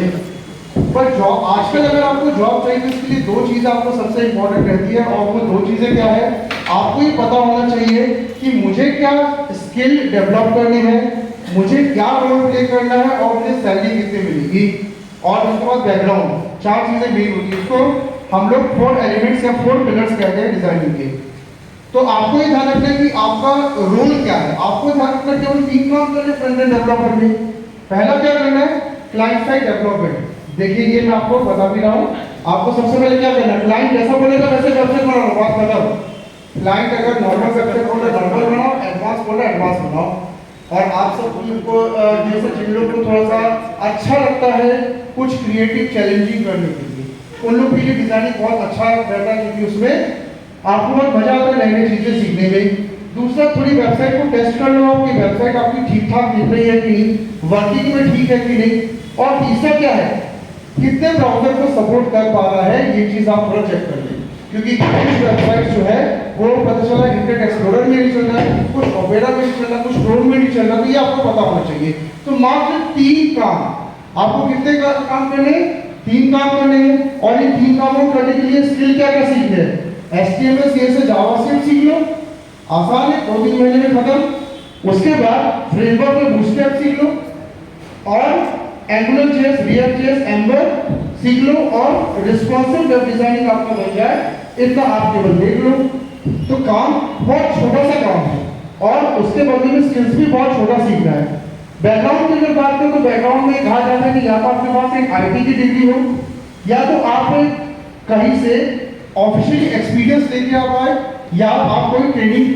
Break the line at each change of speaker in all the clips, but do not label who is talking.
चाहिए। पर जॉब आजकल अगर आपको जॉब चाहिए तो इसके लिए दो चीज़ आपको सबसे इंपॉर्टेंट रहती है, और वो दो चीज़ें क्या है, आपको ये पता होना चाहिए कि मुझे क्या स्किल डेवलप करनी है, मुझे क्या रोल प्ले करना है, और मुझे सैलरी कितनी मिलेगी, और उसके बाद बैकग्राउंड। चार चीज़ें मेन होती है। इसको हम लोग 4 एलिमेंट्स या 4 पिलर्स कहते हैं डिजाइनिंग के। तो आपको ये ध्यान रखना है कि आपका रोल क्या है। आपको ध्यान रखना है केवल 3 काम करने फ्रंट एंड डेवलपर में। पहला क्या करना है, क्लाइंट साइड डेवलपमेंट। देखिए ये मैं आपको बता भी रहा हूँ, आपको सबसे पहले क्या करना है, क्लाइंट जैसा बोलेगा वैसे वेबसाइट बनाओ, बात खत्म। क्लाइंट अगर नॉर्मल वेबसाइट बोल रहा है नॉर्मल बनाओ, एडवांस बोल रहा है एडवांस बनाओ। और आप सब को जैसे जिन लोगों को थोड़ा सा अच्छा लगता है कुछ क्रिएटिव चैलेंजिंग करने के लिए, उन लोग के लिए डिजाइनिंग बहुत अच्छा रहता है, क्योंकि उसमें आपको बहुत मजा आता है नई नई चीजें सीखने में। दूसरा, थोड़ी वेबसाइट को टेस्ट कर लो आपकी वेबसाइट आपकी ठीक ठाक दिख रही है कि नहीं, वर्किंग में ठीक है कि नहीं। और तीसरा क्या है, कितने ब्राउजर को सपोर्ट कर पा रहा है, ये चीज आप थोड़ा चेक कर लें। क्योंकि कुछ वेबसाइट जो है वो पता चला इंटरनेट एक्सप्लोरर में नहीं चल रहा है, कुछ ओपेरा में नहीं चल रहा, कुछ क्रोम में नहीं चल रहा, तो ये आपको पता होना चाहिए। तो मात्र 3 काम आपको कितने काम करने हैं, 3 काम करने हैं। और इन 3 कामों करने के लिए स्किल क्या क्या सीखने हैं, HTML CSS जावास्क्रिप्ट सीख लो, आसान है, 2-3 महीने में खत्म। उसके बाद फ्रेमवर्क में बूटस्ट्रैप सीख लो, और angular JS, react JS, amber सीख लो, और रिस्पॉन्सिव वेब डिजाइनिंग आपका बन जाए, इतना आप केवल देख लो। तो काम बहुत छोटा सा काम है, और उसके बदले में स्किल्स भी बहुत छोटा सीखना है। बैकग्राउंड की अगर बात करें तो बैकग्राउंड में कहा जाता है कि या तो आपके पास एक IT की डिग्री हो, या तो आप कहीं से ऑफिशियली एक्सपीरियंस लेके आप आए, या आप कोई ट्रेनिंग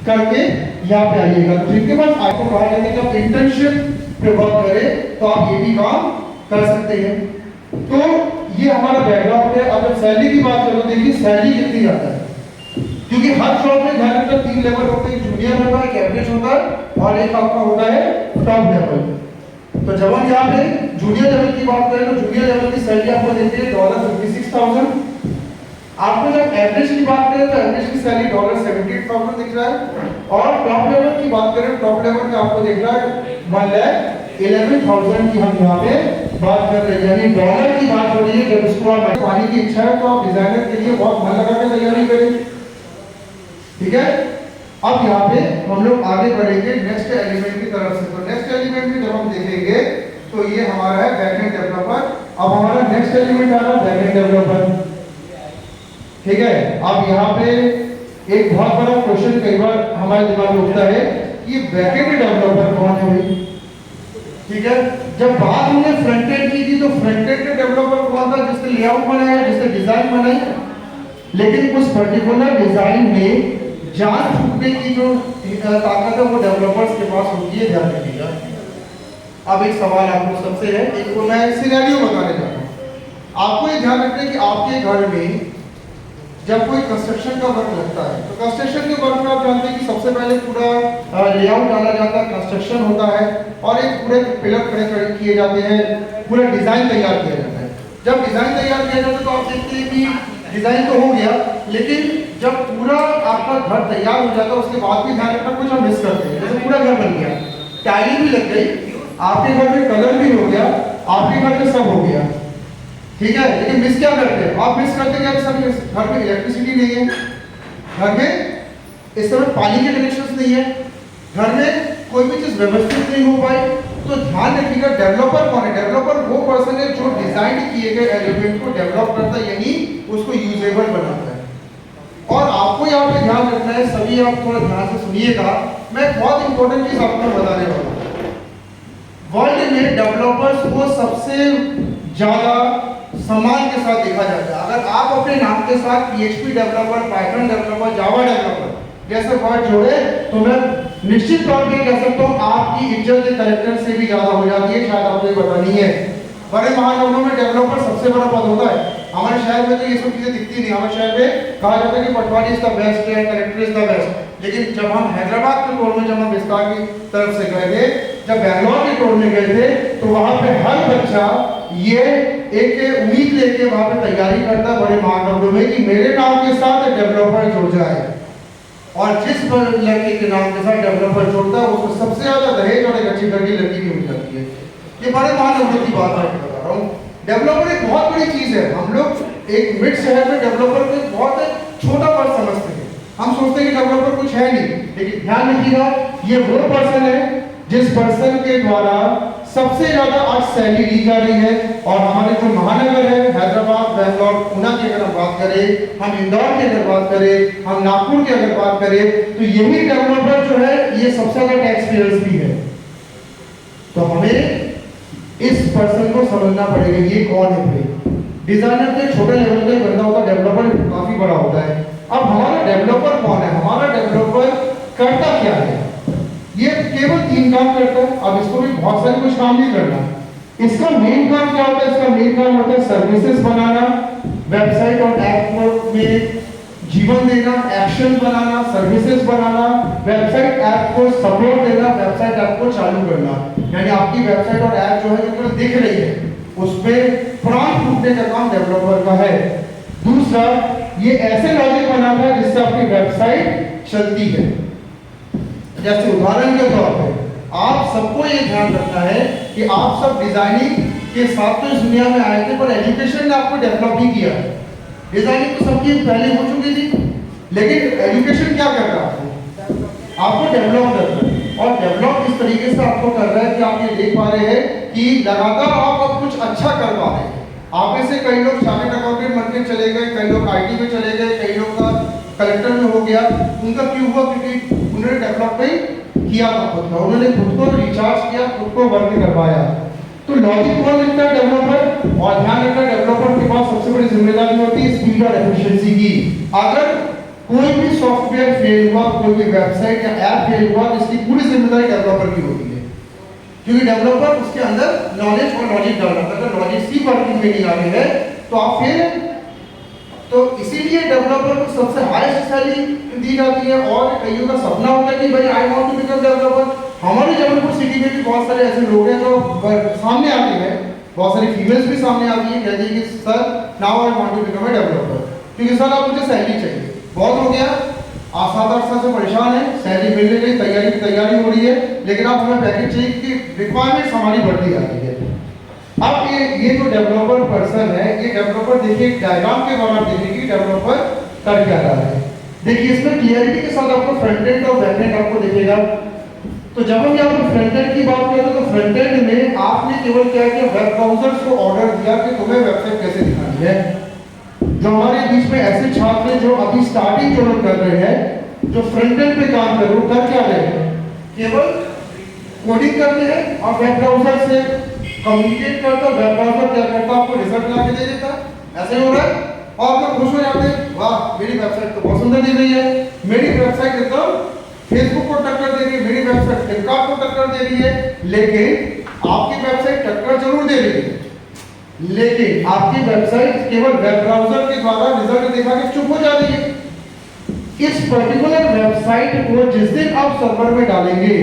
करके यहाँ पे आइएगा। तो जिनके पास आपको कहा जाता है कि आप इंटर्नशिप पे वर्क करें तो आप ये भी काम कर सकते हैं। तो ये हमारा बैकग्राउंड है। अब सैलरी की बात करो, देखिए सैलरी कितनी जाता है, क्योंकि हर जॉब में ध्यान रखना 3 लेवल होते हैं, जूनियर होता है, एक एवरेज होता है, और एक आपका होता है टॉप लेवल। तो जब हम यहाँ पे जूनियर लेवल की बात करें तो जूनियर लेवल की सैलरी आपको देती है $56,000। आपको जब एवरेज की बात करें तो एवरेज की सैलरी $78,000 दिख रहा है, और टॉप लेवल की बात करें टॉप लेवल में आपको दिख रहा है 1,11,000 की हम यहाँ पे बात कर रहे हैं, यानी डॉलर की बात हो रही है। जब उसको आप पाने की इच्छा है तो आप डिजाइनर के लिए बहुत मन लगा के तैयारी करें, ठीक है। अब यहाँ पे हम लोग आगे बढ़ेंगे नेक्स्ट एलिमेंट की तरफ से। तो नेक्स्ट एलिमेंट में जब हम देखेंगे तो ये हमारा है बैकएंड डेवलपर। अब हमारा नेक्स्ट एलिमेंट आ रहा है बैकएंड डेवलपर, ठीक है। अब यहाँ पे एक बहुत बड़ा क्वेश्चन कई बार हमारे दिमाग में उठता है कि बैकएंड डेवलपर कौन है भाई, ठीक है। जब बात हमने फ्रंट एंड की थी तो फ्रंट एंड डेवलपर कौन था, जिसने लेआउट बनाया, जिसने डिजाइन बनाई, लेकिन उस पर्टिकुलर डिजाइन में जान छूटने की जो ताकत है वो डेवलपर्स के पास होती है, ध्यान रखिएगा। अब एक सवाल आप लोग सबसे है, एक को मैं सिनेरियो बताने जा रहा हूँ। आपको ये ध्यान रखना है कि आपके घर में जब कोई कंस्ट्रक्शन का वर्क लगता है तो कंस्ट्रक्शन के वर्क में आप जानते हैं कि सबसे पहले पूरा लेआउट डाला जाता है, कंस्ट्रक्शन होता है, और एक पूरे पिलर खड़े किए जाते हैं, पूरा डिजाइन तैयार किया जाता है। जब डिजाइन तैयार किया जाता है तो आप देखते हैं कि डिजाइन तो हो गया, लेकिन जब पूरा आपका घर तैयार हो जाता है उसके बाद भी ध्यान रखना कुछ हम मिस करते हैं। जैसे पूरा घर बन गया, टाइलें भी लग गई, आपके घर में कलर भी हो गया, आपके घर में सब हो गया, ठीक है, लेकिन मिस क्या करते हैं आप, मिस करते क्या, सब घर में इलेक्ट्रिसिटी नहीं है, घर में इस समय पानी के कनेक्शंस नहीं है, घर में कोई भी चीज व्यवस्थित नहीं हो पाई। तो ध्यान रखिएगा डेवलपर कौन है, डेवलपर वो पर्सन है जो डिजाइन किए गए एलिमेंट को डेवलप करता है, यानी उसको यूजेबल बनाता है। और आपको यहाँ पे ध्यान रखना है, सभी आप थोड़ा ध्यान से सुनिएगा, मैं बहुत इंपॉर्टेंट चीज आपको बताने वाला हूँ। वर्ल्ड में डेवलपर्स को सबसे ज्यादा सम्मान के साथ देखा जाता है। अगर आप अपने नाम के साथ PHP developer, Python developer, Java developer जैसे वर्ड जोड़े तो मैं निश्चित तौर पे कह सकता हूँ आपकी इज्जत कलेक्टर से भी ज्यादा हो जाती है, शायद आपको ये पता नहीं है। बड़े महानगरों में डेवलपर सबसे बड़ा पद होता है, हमारे शहर में तो ये सब चीजें दिखती नहीं। हमारे शहर में कहा जाता है कि पटवारी इज द बेस्ट है, कलेक्टर इज द बेस्ट, लेकिन जब हम हैदराबाद के टोर में, जब हम विस्तार की तरफ से गए थे, जब बैंगलोर के टोर में गए थे, तो वहां पे हर बच्चा ये एक उम्मीद लेके वहां पे तैयारी करता है बड़े महानगरों में कि मेरे नाम के साथ डेवलपर जुड़ जाए, और जिस लड़के के नाम के साथ डेवलपर जुड़ता है उसको सबसे ज्यादा दहेज और एक अच्छी घर की लड़की भी मिल जाती है। ये बड़े महानगरों की बात मैं बता रहा हूँ। बड़ी चीज है। हम लोग एक मिड शहर में डेवलपर को बहुत छोटा वर्ड समझते हैं, हम सोचते हैं कि डेवलपर कुछ है नहीं, लेकिन ध्यान रखिएगा ये वो पर्सन है जिस पर्सन के द्वारा सबसे ज्यादा आज सैलरी ली जा रही है। और हमारे जो महानगर है, हैदराबाद, बैंगलोर, पुणे की अगर हम बात करें, हम इंदौर की अगर बात करें, हम नागपुर की अगर बात करें, तो यही डेवलपर जो है ये सबसे ज्यादा टैक्स पेयर्स भी है। तो हमें इस पर्सन को समझना पड़ेगा ये कौन है भाई। डिजाइनर के छोटे लेवल का बंदा होता है, डेवलपर काफी बड़ा होता है। अब हमारा डेवलपर कौन है, हमारा डेवलपर करता क्या है? ये केवल 3 काम करता है। अब इसको भी बहुत सारे कुछ काम नहीं करना। इसका मेन काम क्या होता है? इसका मेन काम होता है सर्विसेज बनाना, वेबसाइट और ऐप में जीवन देना, एक्शन बनाना, सर्विसेज बनाना, वेबसाइट ऐप को सपोर्ट देना, वेबसाइट ऐप को चालू करना। यानी आपकी वेबसाइट और ऐप जो है जो केवल दिख रही है उसमें प्राण फूटने का काम डेवलपर का है। दूसरा, ये ऐसे लॉजिक बनाता है जिससे आपकी वेबसाइट चलती है। जैसे उदाहरण के तौर पे आप सबको ये ध्यान रखना है कि आप सब डिजाइनिंग के साथ तो इस दुनिया में आए थे, पर एजुकेशन ने आपको डेवलप भी किया है। डिजाइनिंग तो सबकी पहले हो चुकी थी, लेकिन एजुकेशन क्या कर रहा है? आपको डेवलप कर रहा है। और डेवलप इस तरीके से आपको कर रहा है कि आप ये देख पा रहे हैं कि लगातार आप अब कुछ अच्छा कर पा रहे हैं। आप में से कई लोग चार्टर्ड अकाउंटेंट बनकर चले गए, कई लोग आईटी में चले गए, कई लोग का कलेक्टर में हो गया। उनका क्यों हुआ? क्योंकि उन्होंने डेवलपमेंट किया था खुद का, उन्होंने खुद को रिचार्ज किया, खुद को वर्क करवाया। तो लॉजिक कौन लिखता है? डेवलपर। और ध्यान रखना, डेवलपर के पास सबसे बड़ी जिम्मेदारी होती है स्पीड और एफिशिएंसी की। अगर कोई भी सॉफ्टवेयर फेल हुआ, कोई भी वेबसाइट या ऐप फेल हुआ, तो इसकी पूरी जिम्मेदारी डेवलपर की होती है, क्योंकि डेवलपर उसके अंदर नॉलेज और लॉजिक डालना है। अगर लॉजिक सी वर्किंग में नहीं आ रही है तो आप फेल हैं। तो इसीलिए डेवलपर को सबसे हाईएस्ट सैलरी दी जाती है। और कईयों का सपना होता है कि भाई I want to become developer. हमारे जबलपुर सिटी में भी बहुत सारे ऐसे लोग हैं जो सामने आते हैं, बहुत सारी फीमेल्स भी सामने आती हैं, कहती है कि sir now I want to become a developer, क्योंकि सर आप मुझे सैलरी चाहिए, बहुत हो गया, आप 7-8 साल से परेशान है, सैलरी मिलने की तैयारी हो रही है, लेकिन आप हमें पैकेज चाहिए कि रिक्वायरमेंट्स हमारी बढ़ती जा रही है। अब ये जो डेवलपर पर्सन है, ये डेवलपर देखिए डायग्राम के द्वारा देखिए कि डेवलपर कर क्या रहा है। देखिए इसमें क्लियरिटी के साथ आपको फ्रंट एंड और बैक एंड आपको दिखेगा। तो जब हम यहाँ पर फ्रंट एंड की बात करते हैं तो फ्रंट एंड में आपने केवल क्या किया, वेब ब्राउजर्स को ऑर्डर दिया कि तुम्हें वेबसाइट कैसे दिखानी है। जो हमारे बीच में ऐसे छात्र हैं जो अभी स्टार्टिंग जो कर रहे हैं, जो फ्रंट एंड पे काम कर रहे हो, कर क्या रहे हैं? केवल कोडिंग करते हैं और वेब ब्राउजर से कम्युनिकेट करते हैं। वेब ब्राउजर क्या करता है? आपको रिजल्ट ला के दे देता है। ऐसे हो रहा है और आप खुश हो जाते हैं, वाह मेरी वेबसाइट तो बहुत सुंदर दिख रही है, मेरी वेबसाइट एकदम फेसबुक को टक्कर दे रही है, मेरी वेबसाइट फ्लिपकार्ट को टक्कर दे रही है। लेकिन आपकी वेबसाइट टक्कर जरूर दे रही है, लेकिन आपकी वेबसाइट केवल वेब ब्राउजर के द्वारा रिजल्ट दिखा के चुप हो जा रही है। इस पर्टिकुलर वेबसाइट को जिस दिन आप सर्वर में डालेंगे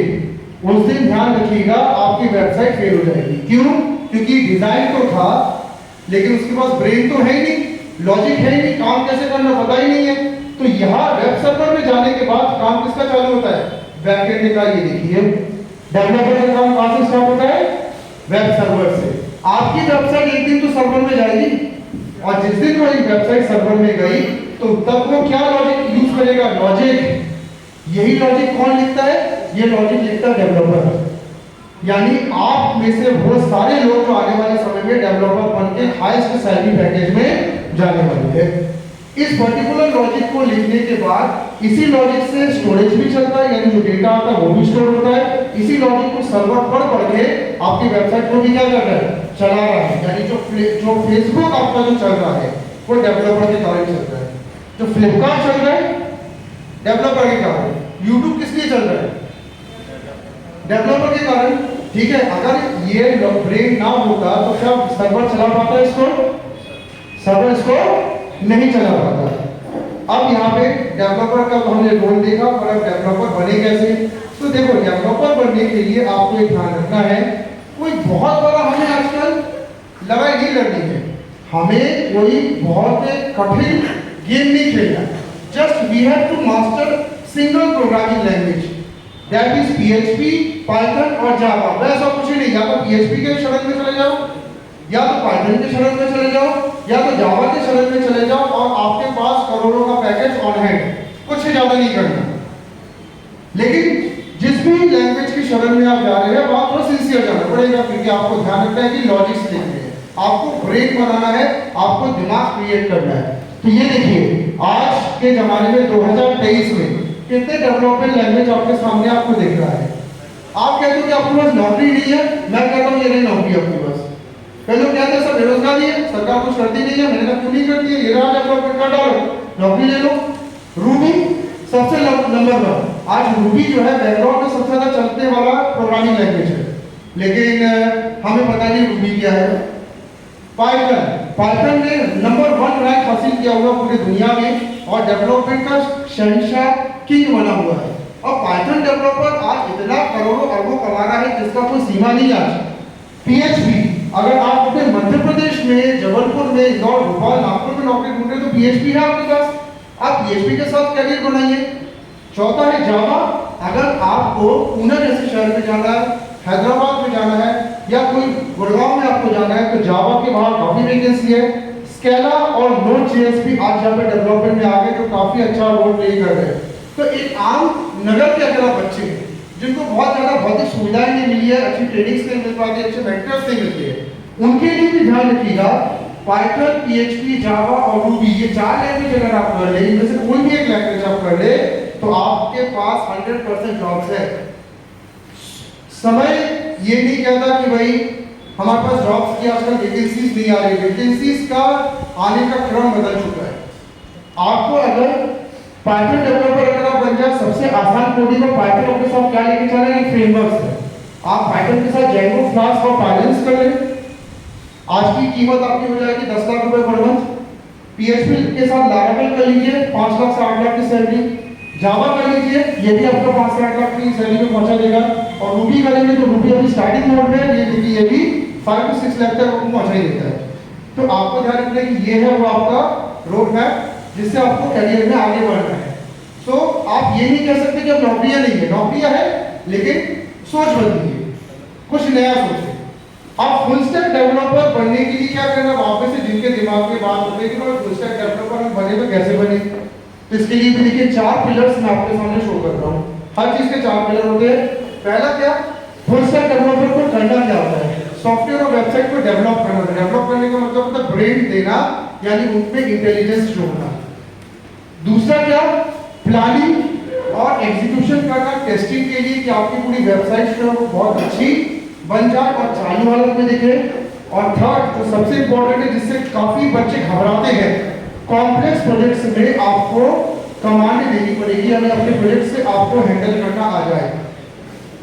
उस दिन ध्यान रखिएगा आपकी वेबसाइट फेल हो जाएगी। क्यों? क्योंकि डिजाइन तो था लेकिन उसके पास ब्रेन तो है ही नहीं, लॉजिक है ही नहीं, काम कैसे करना पता ही नहीं है। तो यहाँ वेब सर्वर में जाने के बाद काम किसका चालू होता है? बैकएंड का। ये देखिए डेवलपर का काम कहां से स्टार्ट होता है? वेब सर्वर से। आपकी वेबसाइट एक दिन तो सर्वर में जाएगी और जिस दिन वो वेबसाइट सर्वर में गई तो तब वो क्या लॉजिक यूज करेगा? लॉजिक। यही लॉजिक कौन लिखता है? ये लॉजिक लिखता है डेवलपर। यानी आप में से वो सारे लोग जो आने वाले समय में डेवलपर बन के हाईएस्ट सैलरी पैकेज में जाने वाले हैं। इस पर्टिकुलर लॉजिक को लिखने के बाद इसी लॉजिक से स्टोरेज भी चलता है, यानी जो डेटा आता है वो भी स्टोर होता है। इसी लॉजिक को सर्वर पर पढ़ के आपकी वेबसाइट को भी क्या कर रहा है? चला रहा है। यानी जो फेसबुक आपका जो चल रहा है वो डेवलपर के कारण चल रहा है, जो फ्लिपकार्ट चल रहा है डेवलपर के कारण, यूट्यूब किस लिए चल रहा है? डेवलपर के कारण। ठीक है, अगर ये ब्रेन ना होता तो क्या सर्वर चला पाता इसको? सर्वर इसको नहीं चला पाता। अब यहाँ पे डेवलपर का तो हमने रोल देखा, पर अब डेवलपर बने कैसे? तो देखो डेवलपर बनने के लिए आपको एक ध्यान रखना है, कोई बहुत बड़ा हमें आजकल लड़ाई नहीं लड़नी है, हमें कोई बहुत कठिन गेम नहीं खेलना। Just we have to master single programming language, that is PHP, Python और जावा। वैसा कुछ ही नहीं, या तो PHP के शरण में चले जाओ या तो पाइथन के शरण में चले जाओ या तो जावा के शरण में चले जाओ और आपके पास करोड़ों का पैकेज ऑन हैंड, कुछ से ज्यादा नहीं करना। लेकिन जिस भी लैंग्वेज की शरण में आप जा रहे हैं वहां थोड़ा सिंसियर जाना पड़ेगा, क्योंकि आपको ध्यान रखना है कि लॉजिक्स लिखने हैं, आपको ब्रेन बनाना है, आपको दिमाग क्रिएट करना है। तो ये देखिए आज के जमाने में 2023 में कितने डेवलपमेंट लैंग्वेज आपके सामने आपको दिख रहा है। आप कहते हो कि आपके पास नौकरी नहीं है, मैं कहता हूँ ये नहीं नौकरी आपके पास। कई लोग कहते हैं सब बेरोजगारी है, सरकार कुछ करती नहीं है, मैंने कहा क्यों नहीं करती है, ये रहा डेवलपमेंट का डालो, नौकरी ले लो। रूबी सबसे नंबर 1, आज रूबी जो है बैकग्राउंड में सबसे ज्यादा चलने वाला प्रोग्रामिंग लैंग्वेज है, लेकिन हमें पता नहीं रूबी क्या है। पाइथन ने नंबर 1 रैंक हासिल किया हुआ पूरी दुनिया में और डेवलपमेंट का शहंशाह किंग बना हुआ है। और पाइथन डेवलपर आज इतना करोड़ों अरबों कमा रहा है जिसका कोई सीमा नहीं आज। पीएचपी, अगर आप अपने मध्य प्रदेश में, जबलपुर में, इंदौर, भोपाल, नागपुर में नौकरी ढूंढ रहे तो पीएचपी है आपके पास, आप पीएचपी के साथ करियर बनाइए। चौथा है जावा, अगर आपको पुणे जैसे शहर में जाना है, हैदराबाद में जाना है या कोई गुड़गांव में आपको जाना है तो जावा के बाहर काफी वैकेंसी है। स्केला और नोड.जेएस भी आज यहाँ पे डेवलपमेंट में आ गए जो काफी अच्छा रोल प्ले कर रहे हैं। तो एक आम नगर के अगर आप बच्चे हैं जिनको बहुत ज्यादा भौतिक सुविधाएं नहीं मिली है, अच्छी ट्रेनिंग्स नहीं मिल पाती, अच्छे मेंटर्स नहीं मिलते हैं, उनके लिए भी ध्यान रखिएगा। पाइथन, पीएचपी, जावा और रूबी, ये 4 लैंग्वेज अगर आप कर ले, इनमें से कोई भी एक लैंग्वेज आप कर ले तो आपके पास 100% जॉब्स है। समय ये नहीं कहता कि भाई हमारे पास जॉब्स की आजकल वैकेंसीज नहीं आ रही, वैकेंसीज का आने का क्रम बदल चुका है। आपको अगर पाइथन डेवलपर अगर आप बन जाए, सबसे आसान कोडिंग में पाइथन आपके साथ क्या लेके चल रहा है, फ्रेमवर्क्स है। आप पाइथन के साथ जेंगो, फ्लास्क और पाइलेंस कर लें, आज की कीमत आपकी हो जाएगी 10 लाख रुपए पर मंथ। पीएचपी के साथ लारावेल कर लीजिए, 5 लाख से 8 लाख की सैलरी। जावा कर लीजिए, ये भी आपको 5 से 8 लाख की सैलरी में पहुंचा देगा। और रूबी करेंगे तो रूबी अभी स्टार्टिंग मोड में है, ये भी 5 से 6 लाख तक आपको पहुंचा ही देता है। तो आपको ध्यान रखना है कि ये है वो आपका रोड मैप जिससे आपको करियर में आगे बढ़ना है। तो आप ये नहीं कह सकते कि अब नौकरियां नहीं है, नौकरियां है लेकिन सोच बदलिए, कुछ नया सोचें। आप फुल स्टैक डेवलपर बनने के लिए क्या करना, वापस से जिनके दिमाग में बात होती है कि फुल स्टैक डेवलपर हम बने तो कैसे बने, तो इसके लिए भी देखिए 4 पिलर्स मैं आपके सामने शो कर रहा हूँ। हर चीज के 4 पिलर होते हैं। पहला क्या, फुल स्टैक डेवलपर को करना क्या होता है, सॉफ्टवेयर और वेबसाइट को डेवलप करना। डेवलप करने का मतलब होता है ब्रेन देना, यानी उनमें इंटेलिजेंस जोड़ना। दूसरा क्या, प्लानिंग और एग्जीक्यूशन करना टेस्टिंग के लिए कि आपकी पूरी वेबसाइट जो है वो बहुत अच्छी बन जाए और चालू हालत में दिखे। और थर्ड जो सबसे इंपॉर्टेंट है, जिससे काफी बच्चे घबराते हैं, कॉम्प्लेक्स प्रोजेक्ट्स में आपको कमांड देनी पड़ेगी, हमें अपने प्रोजेक्ट से आपको हैंडल करना आ जाए।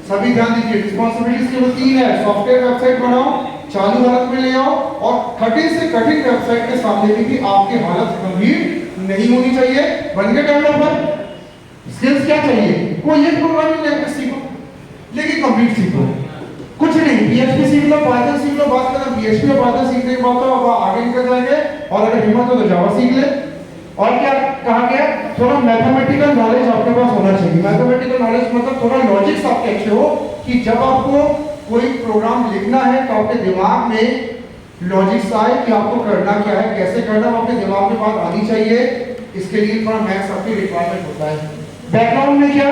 सभी ध्यान दीजिए, रिस्पांसिबिलिटीज केवल 3 है, सॉफ्टवेयर वेबसाइट बनाओ, चालू हालत में ले आओ और कठिन से कठिन वेबसाइट के सामने भी आपकी हालत गंभीर नहीं होनी चाहिए। बन गए डेवलपर, स्किल्स क्या चाहिए, कोई एक प्रोग्रामिंग लैंग्वेज सीखो लेकिन कंप्लीट सीखो, कुछ नहीं, पीएचपी सीख लो, पाइथन सीख लो, बात करें पीएचपी और पाइथन सीखने के बाद तो आप आगे निकल जाएंगे। और अगर हिम्मत हो तो जावा सीख ले। और क्या कहा गया, थोड़ा मैथमेटिकल नॉलेज आपके पास होना चाहिए। मैथमेटिकल नॉलेज मतलब थोड़ा लॉजिक्स आपके अच्छे हो कि जब आपको कोई प्रोग्राम लिखना है तो आपके दिमाग में लॉजिक्स आए कि आपको करना क्या है, कैसे करना, वो आपके दिमाग में बात आनी चाहिए। इसके लिए थोड़ा मैथ्स आपकी रिक्वायरमेंट होता है। बैकग्राउंड में क्या,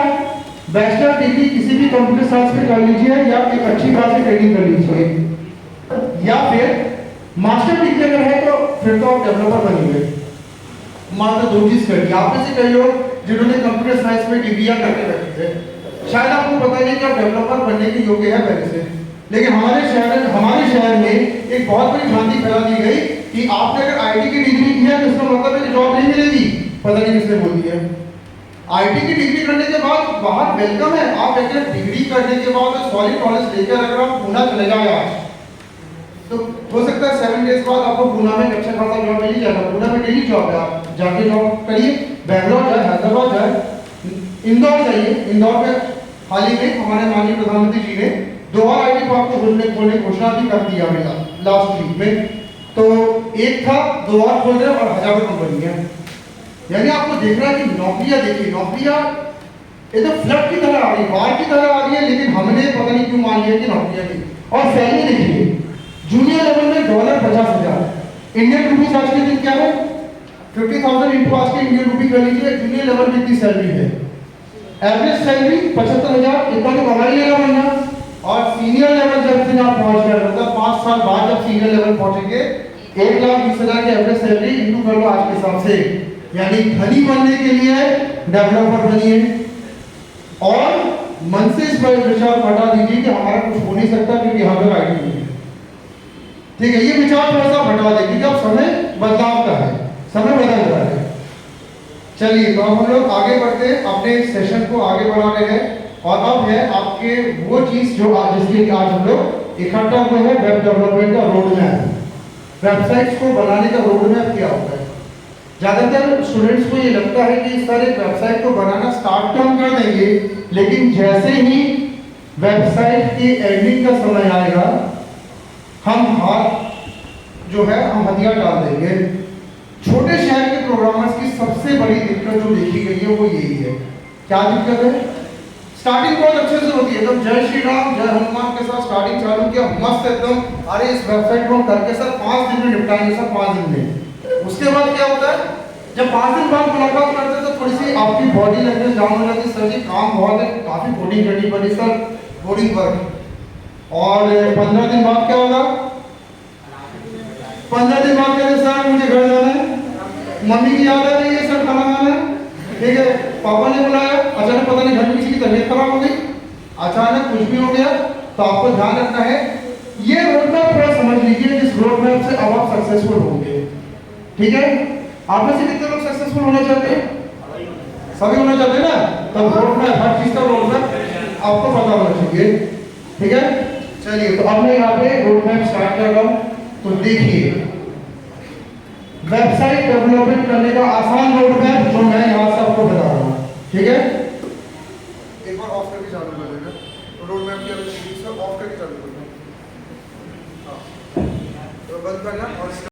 बैचलर डिग्री किसी भी कंप्यूटर साइंस में कर लीजिए या एक अच्छी खासी ट्रेनिंग कर लीजिए, या फिर मास्टर डिग्री अगर है तो फिर तो आप डेवलपर बनेंगे। मात्र 2 चीज कर दी। आप में से कई लोग जिन्होंने कंप्यूटर साइंस में डिग्रियां करके रखी है, शायद आपको पता नहीं कि आप डेवलपर बनने के योग्य है पहले से। लेकिन हमारे शहर में एक बहुत बड़ी भ्रांति फैला दी गई कि आपने अगर आईटी की डिग्री की है तो इसका मतलब है कि जॉब नहीं मिलेगी। पता नहीं किसने बोल दिया। आईटी की डिग्री करने के बाद बाहर वेलकम है। आप अगर डिग्री करने के बाद सॉलिड नॉलेज लेकर अगर आप पुणे चले जाए आज, तो हो सकता है 7 डेज बाद आपको पुणे में अच्छा खासा जॉब मिल जाएगा। पुणे में डेली जॉब है, आप जाके जॉब करिए। बैंगलोर जाए, हैदराबाद जाए, इंदौर जाइए। इंदौर में हाल ही में हमारे माननीय प्रधानमंत्री जी ने 2 और आईटी पार्क को खोलने की घोषणा भी कर दिया लास्ट वीक में। तो एक था, 2 और खोल रहे और हजारों कंपनी है। यानी आपको देखना है कि नौकरियां, देखिए नौकरियां एकदम फ्लड की तरह आ रही है, बाढ़ की तरह आ रही है, लेकिन हमने पता नहीं क्यों मान लिया कि नौकरियां नहीं। और सैलरी देखिए, जूनियर लेवल में डॉलर 50,000, इंडियन रुपीस आज के दिन क्या है 50,000 इंटू आज के इंडियन रुपी कर लीजिए। जूनियर लेवल में इतनी सैलरी है, एवरेज सैलरी 75,000, इतना तो कमा ही लेगा बंदा। और सीनियर लेवल जब दिन आप पहुंच गए, मतलब 5 साल बाद जब सीनियर लेवल पहुंचेंगे 1,20,000 की एवरेज सैलरी इंटू कर लो आज के हिसाब से, यानी धनी बनने के लिए डेवलपर बनिए। और मन से इस विचार हटा दीजिए कि हमारा कुछ हो नहीं सकता क्योंकि यहाँ पर आईडी नहीं है, ठीक है। ये विचार थोड़ा सा हटा दें क्योंकि अब समय बदलाव का है, समय बदल रहा है। चलिए तो अब हम लोग आगे बढ़ते हैं, अपने सेशन को आगे बढ़ा रहे हैं। और अब है आपके वो चीज जो आज जिसके लिए आज हम लोग इकट्ठा हुए हैं, वेब डेवलपमेंट का रोड मैप। वेबसाइट्स को बनाने का रोड मैप क्या होता है? ज्यादातर स्टूडेंट्स को ये लगता है कि सर एक वेबसाइट को बनाना स्टार्ट तो हम कर देंगे, लेकिन जैसे ही वेबसाइट की एडिटिंग का समय आएगा हम हाथ जो है हम हथियार डाल देंगे। छोटे शहर के प्रोग्रामर्स की सबसे बड़ी दिक्कत जो देखी गई है वो यही है। क्या दिक्कत है? स्टार्टिंग बहुत अच्छे से होती है, एकदम जय श्री राम जय हनुमान के साथ स्टार्टिंग चालू किया मस्त एकदम, अरे इस वेबसाइट को हम करके सर 5 दिन में निपटाएंगे सर 5 दिन में। उसके बाद क्या होता है, जब 5 दिन बाद मुलाकात करते हैं तो थोड़ी सी आपकी बॉडी लैंग्वेज डाउन हो जाती है, सर जी काम बहुत है, काफी कोडिंग करनी पड़ी सर, कोडिंग वर्क। और 15 दिन बाद क्या होगा, 15 दिन बाद कहते सर मुझे घर जाना है, मम्मी की याद आ रही है सर खाना खाना है, ठीक है, पापा ने बुलाया, अचानक पता नहीं घर में किसी की तबीयत खराब हो गई, अचानक कुछ भी हो गया, तो आपको ध्यान रखना है ये रोड मैप थोड़ा समझ लीजिए, जिस रोड मैप से अब आप सक्सेसफुल होंगे, ठीक है। आप में से कितने लोग सक्सेसफुल होना चाहते हैं? सभी होना चाहते हैं ना, तब रोड मैप, हर चीज का रोड मैप आपको पता होना चाहिए, ठीक है। चलिए तो अब मैं यहाँ पे रोड मैप स्टार्ट कर रहा हूँ। तो देखिए वेबसाइट डेवलपमेंट करने का आसान रोड मैप जो मैं यहाँ से आपको बता रहा हूँ, ठीक है। एक बार ऑफ करके चालू कर देना, तो रोड मैप की ऑफ करके चालू कर देना, तो बंद करना और